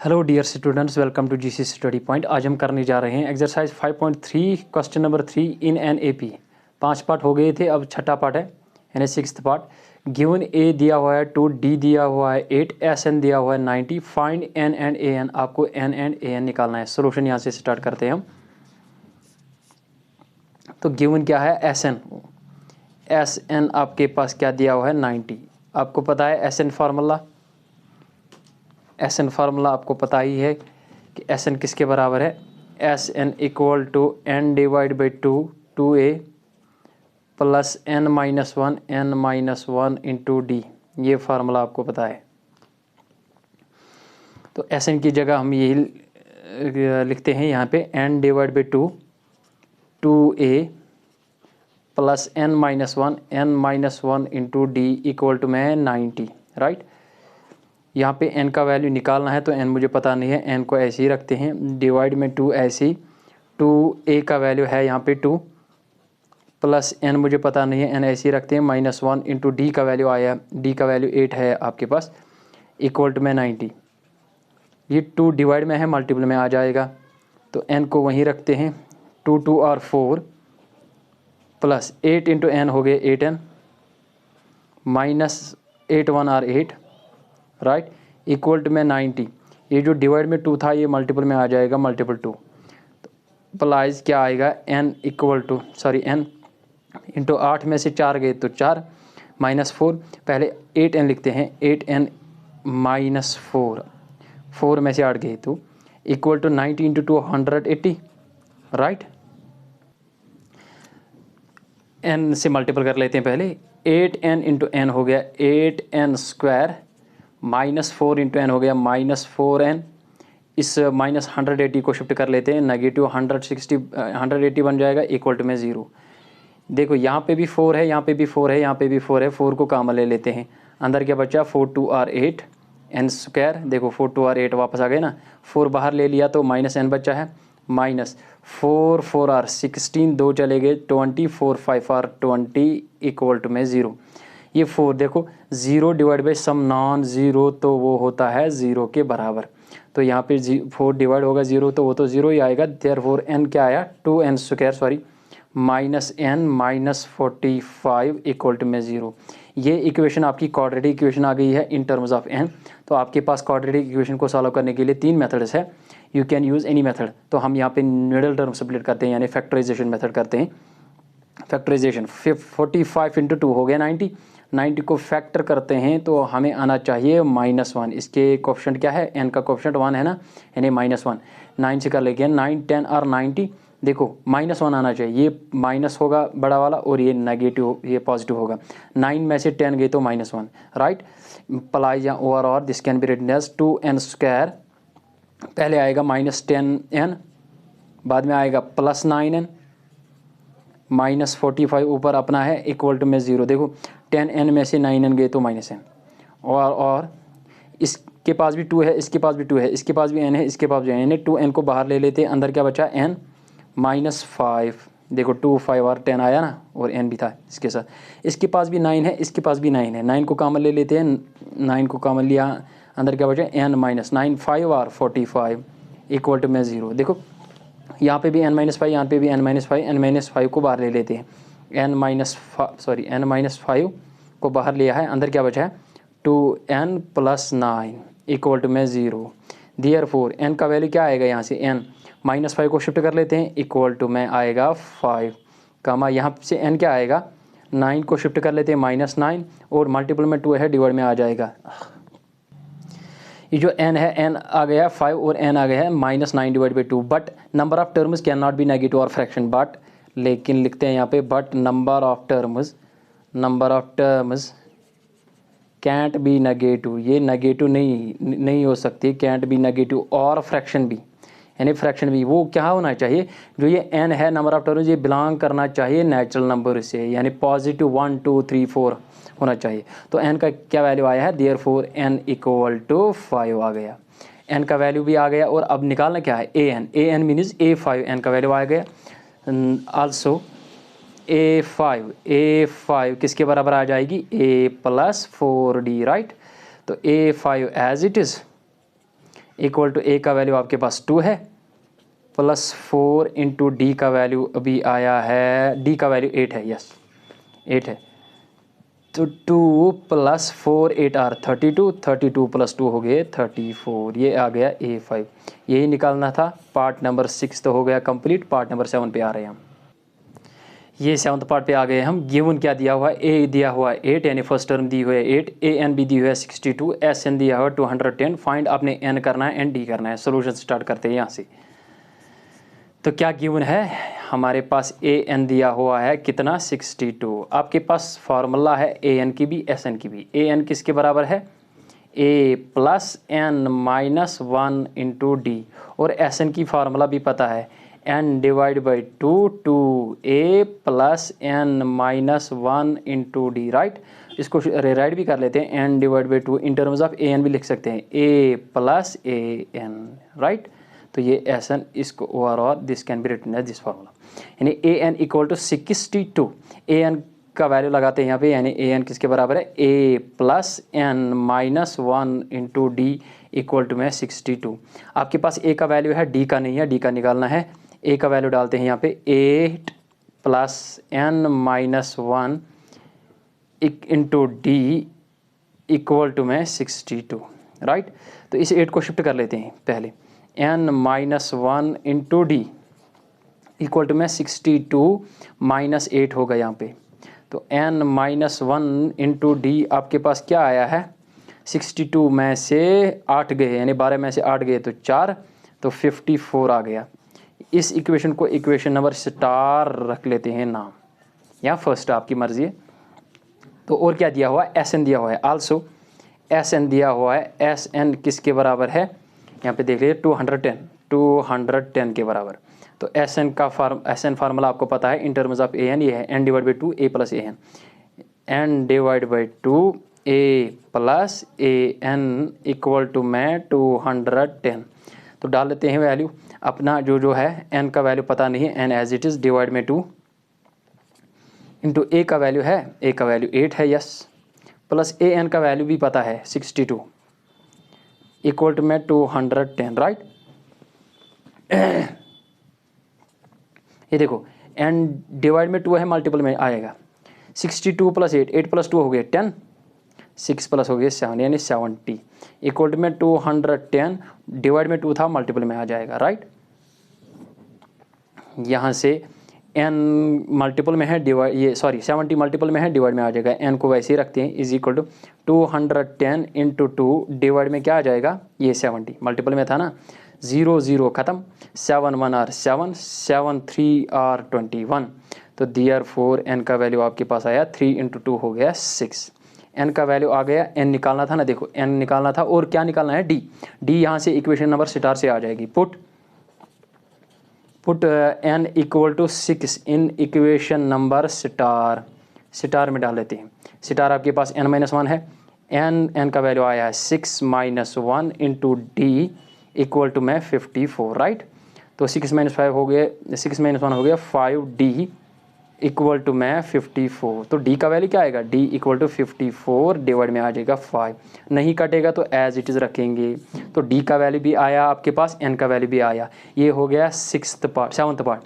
Hello dear students, welcome to GC study point. आज हम करने जा रहे हैं exercise 5.3 question number 3 in N AP. 5 part हो गए थे, अब छठा पार्ट है यानी 6th पार्ट। गिवन ए दिया हुआ है 2, डी दिया हुआ है 8, एस एन दिया हुआ है 90। Find N and A N. आपको एन एंड ए एन निकालना है। सोल्यूशन यहाँ से स्टार्ट करते हैं हम। तो गिवन क्या है, एस एन। एस एन आपके पास क्या दिया हुआ है, 90। आपको पता है S N formula. S N formula आपको पता ही है कि एस एन किसके बराबर है। S N equal to N divide by 2 A plus N minus one into D. ये फार्मूला आपको पता है। तो एस एन की जगह हम यही लिखते हैं यहाँ पे, N divide by 2 A plus N minus one into D equal to में 90, राइट। यहाँ पे n का वैल्यू निकालना है तो n मुझे पता नहीं है, n को ऐसे ही रखते हैं। डिवाइड में 2 ऐसे ही, 2a का वैल्यू है यहाँ पे 2 प्लस n मुझे पता नहीं है, n ऐसे ही रखते हैं। -1 इंटू डी का वैल्यू आया, d का वैल्यू 8 है आपके पास, इक्वल टू में 90। ये 2 डिवाइड में है, मल्टीपल में आ जाएगा तो n को वहीं रखते हैं। 2 2 और 4 प्लस 8 इंटू n हो गए 8n माइनस 8 1 और 8, राइट, इक्वल टू में 90। ये जो डिवाइड में 2 था ये मल्टीपल में आ जाएगा, मल्टीपल 2। तो प्लाइज क्या आएगा, n equal to n into 8 में से 4 गए तो 4 -4। पहले 8n लिखते हैं, 8n माइनस 4 में से 8 गए तो equal to 90 into 2 180, right. n से मल्टीपल कर लेते हैं पहले। 8n इंटू n हो गया 8n स्क्वायर, -4 इंटू n हो गया -4n। इस -180 को शिफ्ट कर लेते हैं, नेगेटिव 180 बन जाएगा, इक्वल टू में 0। देखो यहाँ पे भी 4 है, यहाँ पे भी 4 है, यहाँ पे भी 4 है। 4 को कॉमन ले लेते हैं, अंदर क्या बचा, 4 2 और 8 n स्क्वायर। देखो 4 2 और 8 वापस आ गए ना, 4 बाहर ले लिया तो -n बचा है, -4 4 और 16, 2 चले गए 20, 4 5 और 20 इक्वल टू में 0। ये 4 देखो 0 divide by some non zero, तो वो होता है 0 के बराबर। तो यहाँ पे 4 डिवाइड होगा 0 तो वो तो 0 ही आएगा। देयरफॉर n क्या आया, 2n square sorry -n -45 equal to में 0। ये इक्वेशन आपकी क्वाड्रेटिक इक्वेशन आ गई है इन टर्म्स ऑफ n। तो आपके पास क्वाड्रेटिक इक्वेशन को सॉल्व करने के लिए 3 मेथड्स है। You can use any method. तो हम यहाँ पे मिडल टर्म स्प्लिट करते हैं, यानी फैक्टराइजेशन मेथड करते हैं। फैक्टराइजेशन 45 इंटू 2 हो गया 90 को फैक्टर करते हैं तो हमें आना चाहिए -1। इसके कोफिशिएंट क्या है, n का कोफिशिएंट 1 है ना, यानी -1। 9 से कर लेंगे 9 10 और 90। देखो -1 आना चाहिए, ये माइनस होगा बड़ा वाला और ये नेगेटिव, ये पॉजिटिव होगा। 9 में से 10 गए तो -1, राइट। प्लाई या ओवर और this can be written as 2n square. पहले आएगा -10n, बाद में आएगा +9n, -45 ऊपर अपना है, इक्वल टू में 0। देखो 10n में से 9n गए तो -n, और इसके पास भी 2 है, इसके पास भी 2 है, इसके पास भी n है, इसके पास भी n है। 2n को बाहर ले लेते हैं, अंदर क्या बचा, n -5। देखो 2 5 और 10 आया ना, और n भी था इसके साथ। इसके पास भी 9 है, इसके पास भी 9 है। 9 को कॉमन ले लेते हैं, 9 को कॉमन लिया, अंदर क्या बचा, n -9 5 और 45 इक्वल टू में 0। देखो यहाँ पे भी n-5, यहाँ पे भी n-5 को बाहर ले लेते हैं। n-5 को बाहर लिया है, अंदर क्या बचा है, 2n + 9 इक्वल टू में 0। देयरफॉर n का वैल्यू क्या आएगा, यहाँ से n -5 को शिफ्ट कर लेते हैं, इक्वल टू में आएगा 5, कमा यहाँ से n क्या आएगा, 9 को शिफ्ट कर लेते हैं -9 और मल्टीपल में 2 है, डिवाइड में आ जाएगा। ये जो n है, n आ गया 5 और n आ गया है -9 divide by 2। But number of terms can not be negative और फ्रैक्शन, बट, लेकिन लिखते हैं यहाँ पे, but number of terms cantt B negative. ये नेगेटिव नहीं हो सकती, कैंट बी नेगेटिव और फ्रैक्शन भी, यानी फ्रैक्शन भी। वो क्या होना चाहिए, जो ये n है नंबर ऑफ टर्म्स, ये बिलोंग करना चाहिए नेचुरल नंबर से, यानी पॉजिटिव 1 2 3 4 होना चाहिए। तो n का क्या वैल्यू आया है, देयरफॉर n इक्वल टू 5 आ गया। n का वैल्यू भी आ गया, और अब निकालना क्या है, an मीन्स a5, n का वैल्यू आ गया। आल्सो a5 किसके बराबर आ जाएगी, a + 4d, राइट। तो a5 as it is equal to A का वैल्यू आपके पास 2 है, प्लस 4 इंटू डी का वैल्यू अभी आया है, डी का वैल्यू 8 है, यस 8 है। तो 2 प्लस 4 8 आर 32, 32 प्लस 2 हो गए 34, ये आ गया A5। यही निकालना था। पार्ट नंबर 6 तो हो गया कंप्लीट। पार्ट नंबर 7 पे आ रहे हैं हम। ये 7th पार्ट पे आ गए हम। गिवन क्या दिया हुआ है, ए दिया हुआ है 8 यानी फर्स्ट टर्म दी हुई है 8, ए एन बी दी हुई है 62, एस एन दिया हुआ है 210। फाइंड आपने एन करना है, एन डी करना है। सोल्यूशन स्टार्ट करते हैं यहाँ से। तो क्या गिवन है हमारे पास, ए एन दिया हुआ है कितना 62। आपके पास फार्मूला है ए एन की भी एस एन की भी। ए एन किसके बराबर है, A plus N minus 1 into D, और एस एन की फार्मूला भी पता है, N divide by 2 two A plus N minus 1 into D, right. इसको राइट भी कर लेते हैं, N divide by 2 in terms of A N भी लिख सकते हैं, A plus A N, right. तो ये एस एन, इसको overall this can be written as this formula, यानी ए N equal to 62। A N का वैल्यू लगाते हैं यहाँ पे, यानी ए एन किसके बराबर है, A plus N minus 1 into D equal to में 62। आपके पास ए का वैल्यू है, डी का नहीं है, डी का निकालना है। ए का वैल्यू डालते हैं यहाँ पे 8 plus N minus 1 into D equal to में 62, राइट। तो इस 8 को शिफ्ट कर लेते हैं पहले, N minus 1 into D equal to में 62 माइनस 8 होगा यहाँ पे। तो एन माइनस 1 इंटू डी आपके पास क्या आया है, 62 में से 8 गए, यानी 12 में से 8 गए तो 4, तो 54 आ गया। इस इक्वेशन को इक्वेशन नंबर स्टार रख लेते हैं नाम, या फर्स्ट आपकी मर्जी है। तो और क्या दिया हुआ है, एस एन दिया हुआ है, आल्सो एस एन दिया हुआ है। एस एन किसके बराबर है, यहाँ पे देख लीजिए 210 के बराबर। तो एस एन का एस एन फार्मूला आपको पता है in terms of A N, ये है N divide by 2 A plus A N, N divide by 2 A plus A N equal to में 210। तो डाल लेते हैं वैल्यू अपना, जो है एन का वैल्यू पता नहीं है, N as it is divide में 2 इंटू ए का वैल्यू है, ए का वैल्यू 8 है, यस, प्लस ए एन का वैल्यू भी पता है 62 इक्वल टू में 210, राइट। ये देखो एन डिवाइड में 2 है, मल्टीपल में आएगा 62 प्लस 8, 8 प्लस 2 हो गया 10, 6 प्लस हो गया 7 यानी 70 इक्वल टू में 210, डिवाइड में 2 था मल्टीपल में आ जाएगा, राइट। यहाँ से n मल्टीपल में है, डिवाइड ये सॉरी 70 मल्टीपल में है, डिवाइड में आ जाएगा। n को वैसे ही रखते हैं, is equal to 210 into 2 divide में क्या आ जाएगा, ये 70 मल्टीपल में था ना, 0 0 खत्म, 7 1 आर 7, 7 3 आर 21। तो देयरफॉर n का वैल्यू आपके पास आया 3 इंटू 2 हो गया 6। n का वैल्यू आ गया, n निकालना था ना, देखो n निकालना था और क्या निकालना है, d यहाँ से इक्वेशन नंबर स्टार से आ जाएगी। Put n equal to 6 in equation number star में डाल लेते हैं। स्टार आपके पास n माइनस 1 है, n का वैल्यू आया है 6 minus 1 into D equal to में 54, राइट। तो 6 माइनस 5 हो गए, 6 माइनस 1 हो गया 5d इक्वल टू में 54। तो d का वैल्यू क्या आएगा, d इक्वल टू 54 डिवाइड में आ जाएगा 5, नहीं कटेगा तो एज इट इज़ रखेंगे। तो d का वैल्यू भी आया आपके पास, n का वैल्यू भी आया। ये हो गया 7th पार्ट।